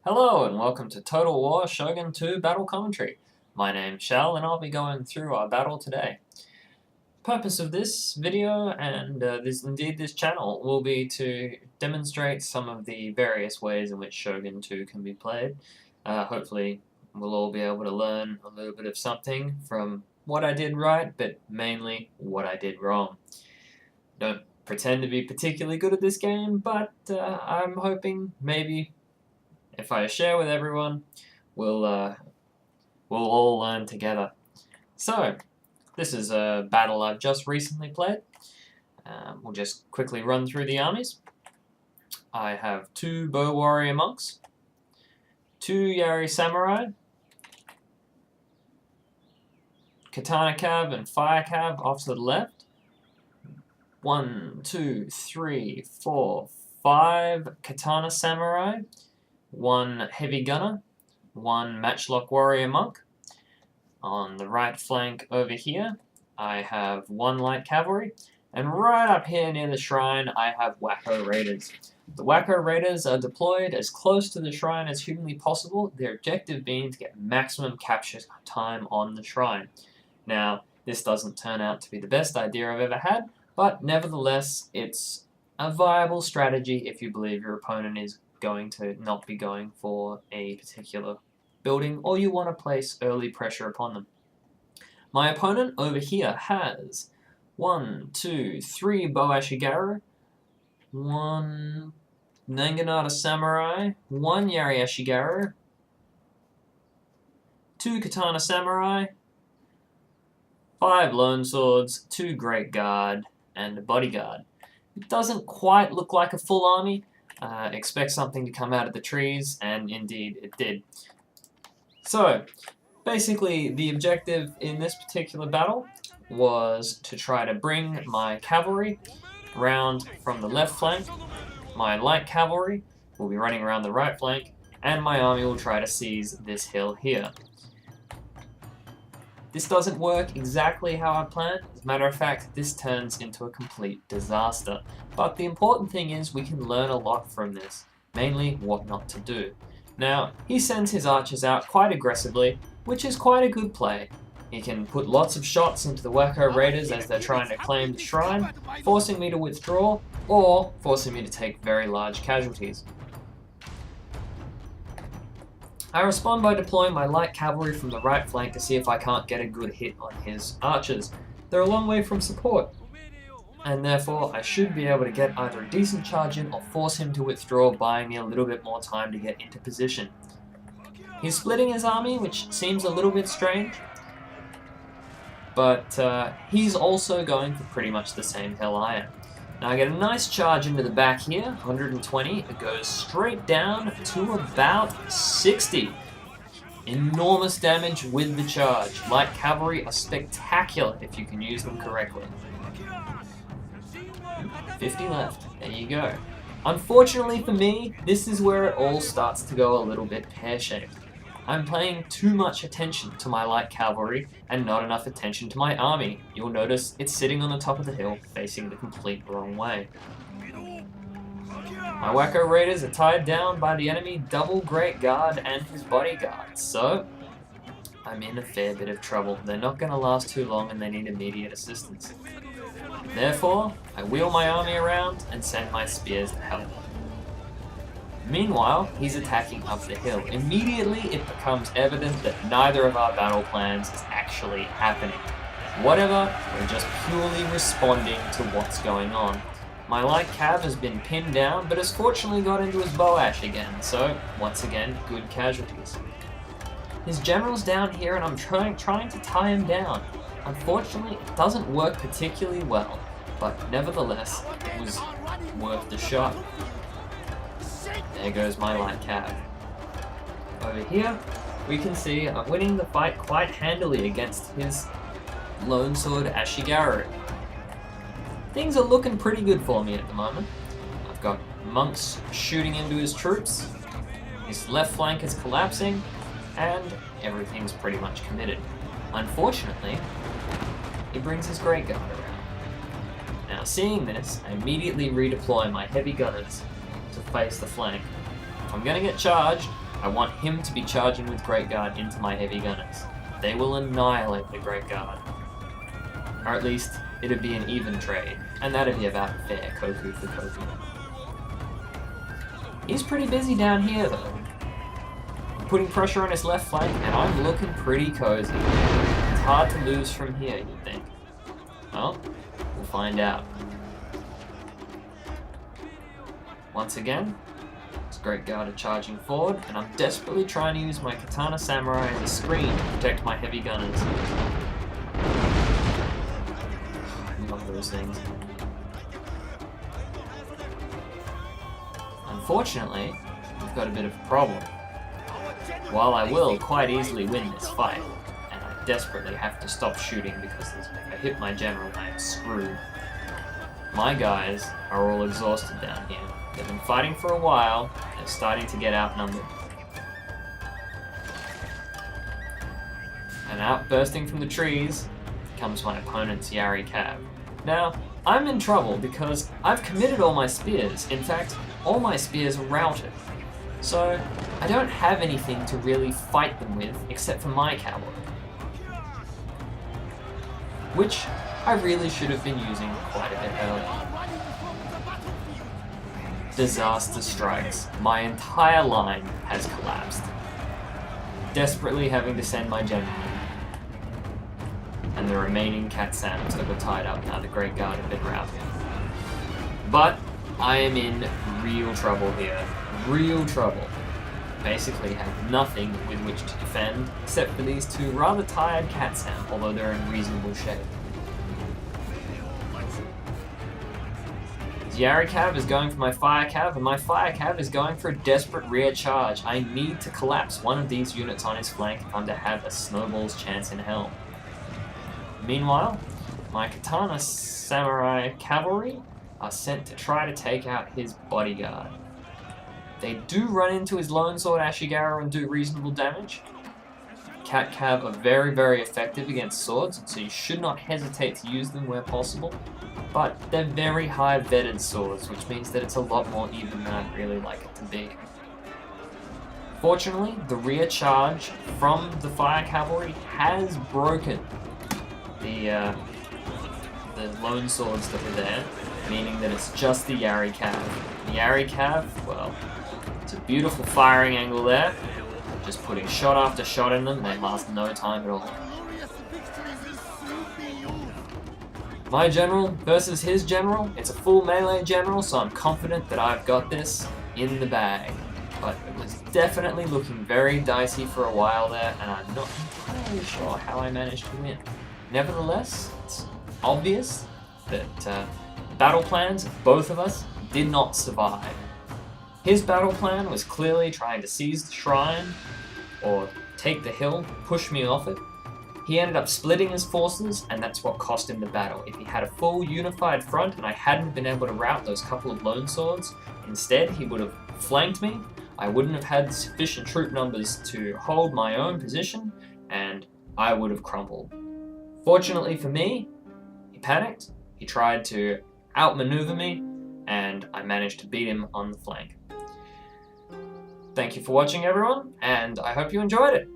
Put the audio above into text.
Hello and welcome to Total War Shogun 2 Battle Commentary. My name's Shal and I'll be going through our battle today. Purpose of this video and this channel will be to demonstrate some of the various ways in which Shogun 2 can be played. Hopefully we'll all be able to learn a little bit of something from what I did right, but mainly what I did wrong. Don't pretend to be particularly good at this game, but I'm hoping maybe if I share with everyone, we'll all learn together. So, this is a battle I've just recently played. We'll just quickly run through the armies. I have 2 bow warrior monks, 2 Yari samurai, katana cav and fire cav off to the left. 1, 2, 3, 4, 5 katana samurai. 1 heavy gunner, 1 matchlock warrior monk. On the right flank over here, I have 1 light cavalry, and right up here near the shrine, I have Wacko Raiders. The Wacko Raiders are deployed as close to the shrine as humanly possible, their objective being to get maximum capture time on the shrine. Now, this doesn't turn out to be the best idea I've ever had, but nevertheless, it's a viable strategy if you believe your opponent is going to not be going for a particular building, or you want to place early pressure upon them. My opponent over here has 1, 2, 3 Bow Ashigaru, 1 Nanganata Samurai, 1 Yari Ashigaru, 2 Katana Samurai, 5 Lone Swords, 2 Great Guard, and a Bodyguard. It doesn't quite look like a full army. Expect something to come out of the trees, and indeed it did. So, basically the objective in this particular battle was to try to bring my cavalry round from the left flank, my light cavalry will be running around the right flank, and my army will try to seize this hill here. This doesn't work exactly how I planned. As a matter of fact, this turns into a complete disaster. But the important thing is we can learn a lot from this, mainly what not to do. Now, he sends his archers out quite aggressively, which is quite a good play. He can put lots of shots into the Wacko Raiders as they're trying to claim the shrine, forcing me to withdraw, or forcing me to take very large casualties. I respond by deploying my light cavalry from the right flank to see if I can't get a good hit on his archers. They're a long way from support, and therefore I should be able to get either a decent charge in or force him to withdraw, buying me a little bit more time to get into position. He's splitting his army, which seems a little bit strange, but he's also going for pretty much the same hill I am. Now I get a nice charge into the back here, 120, it goes straight down to about 60. Enormous damage with the charge. Light cavalry are spectacular if you can use them correctly. 50 left, there you go. Unfortunately for me, this is where it all starts to go a little bit pear-shaped. I'm paying too much attention to my light cavalry and not enough attention to my army. You'll notice it's sitting on the top of the hill, facing the complete wrong way. My Wacko Raiders are tied down by the enemy double Great Guard and his bodyguard, so I'm in a fair bit of trouble. They're not going to last too long and they need immediate assistance. Therefore, I wheel my army around and send my spears to help. Meanwhile, he's attacking up the hill. Immediately, it becomes evident that neither of our battle plans is actually happening. Whatever, we're just purely responding to what's going on. My light cav has been pinned down, but has fortunately got into his bow ash again, so, once again, good casualties. His general's down here and I'm trying to tie him down. Unfortunately, it doesn't work particularly well, but nevertheless, it was worth the shot. There goes my light cav. Over here, we can see I'm winning the fight quite handily against his Lone Sword Ashigaru. Things are looking pretty good for me at the moment. I've got monks shooting into his troops, his left flank is collapsing, and everything's pretty much committed. Unfortunately, he brings his Great Guard around. Now seeing this, I immediately redeploy my heavy gunners to face the flank. If I'm going to get charged, I want him to be charging with Great Guard into my heavy gunners. They will annihilate the Great Guard. Or at least, it'd be an even trade, and that'd be about fair, Koku for Koku. He's pretty busy down here, though. Putting pressure on his left flank, and I'm looking pretty cozy. It's hard to lose from here, you'd think. Well, we'll find out. Once again, this Great Guard are charging forward, and I'm desperately trying to use my Katana Samurai as a screen to protect my heavy gunners. I love those things. Unfortunately, we've got a bit of a problem. While I will quite easily win this fight, and I desperately have to stop shooting because if I hit my general, I am screwed. My guys are all exhausted down here. They've been fighting for a while, they're starting to get outnumbered. And out bursting from the trees comes my opponent's Yari Cav. Now, I'm in trouble because I've committed all my spears. In fact, all my spears are routed. So, I don't have anything to really fight them with except for my cavalry. Which I really should have been using quite a bit earlier. Disaster strikes. My entire line has collapsed. Desperately having to send my general in. And the remaining Katsams that were tied up now the Great Guard have been routed. But I am in real trouble here. Real trouble. Basically have nothing with which to defend, except for these two rather tired Katsam, although they're in reasonable shape. Yari Cav is going for my Fire Cav, and my Fire Cav is going for a desperate rear charge. I need to collapse one of these units on his flank if I'm to have a snowball's chance in hell. Meanwhile, my Katana Samurai Cavalry are sent to try to take out his bodyguard. They do run into his Lone Sword Ashigaru and do reasonable damage. Cat Cav are very, very effective against swords, so you should not hesitate to use them where possible. But they're very high vetted swords, which means that it's a lot more even than I'd really like it to be. Fortunately, the rear charge from the Fire Cavalry has broken the Lone Swords that were there, meaning that it's just the Yari Cav. The Yari Cav, well, it's a beautiful firing angle there. Just putting shot after shot in them, they last no time at all. My general versus his general, it's a full melee general, so I'm confident that I've got this in the bag. But it was definitely looking very dicey for a while there, and I'm not entirely sure how I managed to win. Nevertheless, it's obvious that the battle plans of both of us did not survive. His battle plan was clearly trying to seize the shrine, or take the hill, push me off it. He ended up splitting his forces, and that's what cost him the battle. If he had a full unified front and I hadn't been able to rout those couple of lone swords, instead he would have flanked me, I wouldn't have had sufficient troop numbers to hold my own position, and I would have crumbled. Fortunately for me, he panicked, he tried to outmaneuver me, and I managed to beat him on the flank. Thank you for watching, everyone, and I hope you enjoyed it.